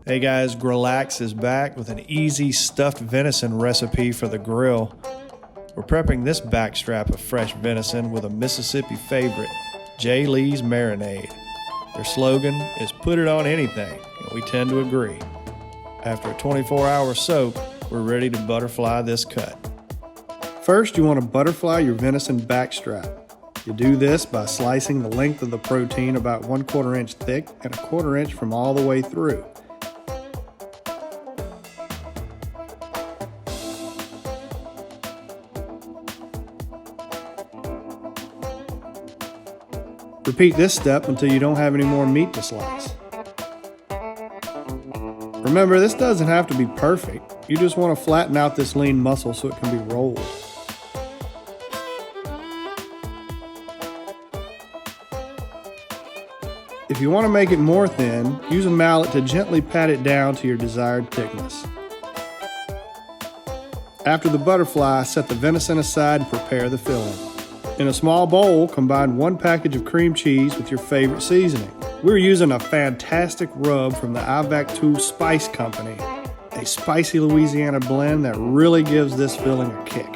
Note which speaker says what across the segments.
Speaker 1: Hey guys, Grillax is back with an easy stuffed venison recipe for the grill. We're prepping this backstrap of fresh venison with a Mississippi favorite, J. Lee's Marinade. Their slogan is "Put it on anything," and we tend to agree. After a 24-hour soak, we're ready to butterfly this cut. First, you want to butterfly your venison backstrap. You do this by slicing the length of the protein about 1/4 inch thick and 1/4 inch from all the way through. Repeat this step until you don't have any more meat to slice. Remember, this doesn't have to be perfect. You just want to flatten out this lean muscle so it can be rolled. If you want to make it more thin, use a mallet to gently pat it down to your desired thickness. After the butterfly, set the venison aside and prepare the filling. In a small bowl, combine 1 package of cream cheese with your favorite seasoning. We're using a fantastic rub from the Ivac2 Spice Company, a spicy Louisiana blend that really gives this filling a kick.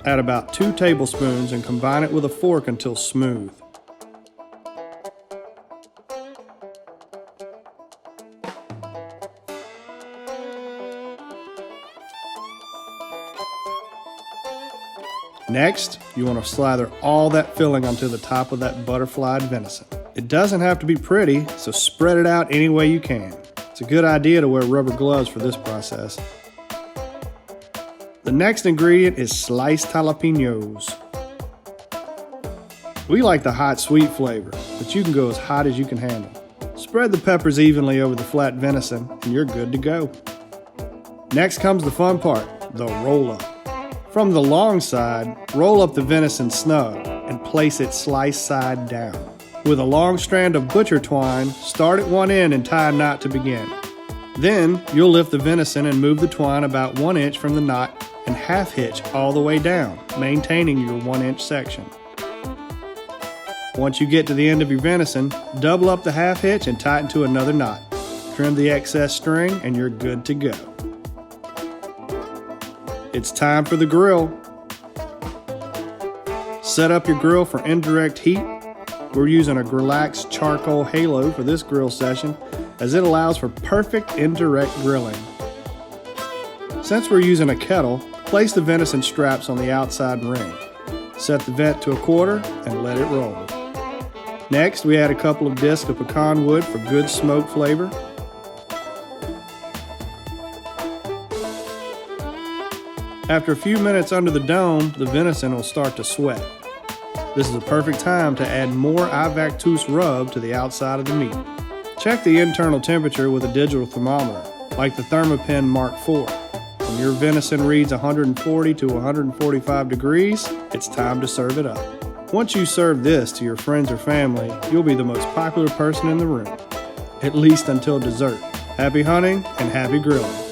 Speaker 1: Add about 2 tablespoons and combine it with a fork until smooth. Next, you want to slather all that filling onto the top of that butterflied venison. It doesn't have to be pretty, so spread it out any way you can. It's a good idea to wear rubber gloves for this process. The next ingredient is sliced jalapenos. We like the hot, sweet flavor, but you can go as hot as you can handle. Spread the peppers evenly over the flat venison, and you're good to go. Next comes the fun part, the roll-up. From the long side, roll up the venison snug and place it sliced side down. With a long strand of butcher twine, start at one end and tie a knot to begin. Then, you'll lift the venison and move the twine about 1 inch from the knot and half hitch all the way down, maintaining your 1 inch section. Once you get to the end of your venison, double up the half hitch and tighten to another knot. Trim the excess string and you're good to go. It's time for the grill. Set up your grill for indirect heat. We're using a Grillax charcoal halo for this grill session as it allows for perfect indirect grilling. Since we're using a kettle, place the venison straps on the outside ring. Set the vent to 1/4 and let it roll. Next, we add a couple of discs of pecan wood for good smoke flavor. After a few minutes under the dome, the venison will start to sweat. This is a perfect time to add more Ivac2 rub to the outside of the meat. Check the internal temperature with a digital thermometer, like the Thermapen Mark IV. When your venison reads 140 to 145 degrees, it's time to serve it up. Once you serve this to your friends or family, you'll be the most popular person in the room, at least until dessert. Happy hunting and happy grilling.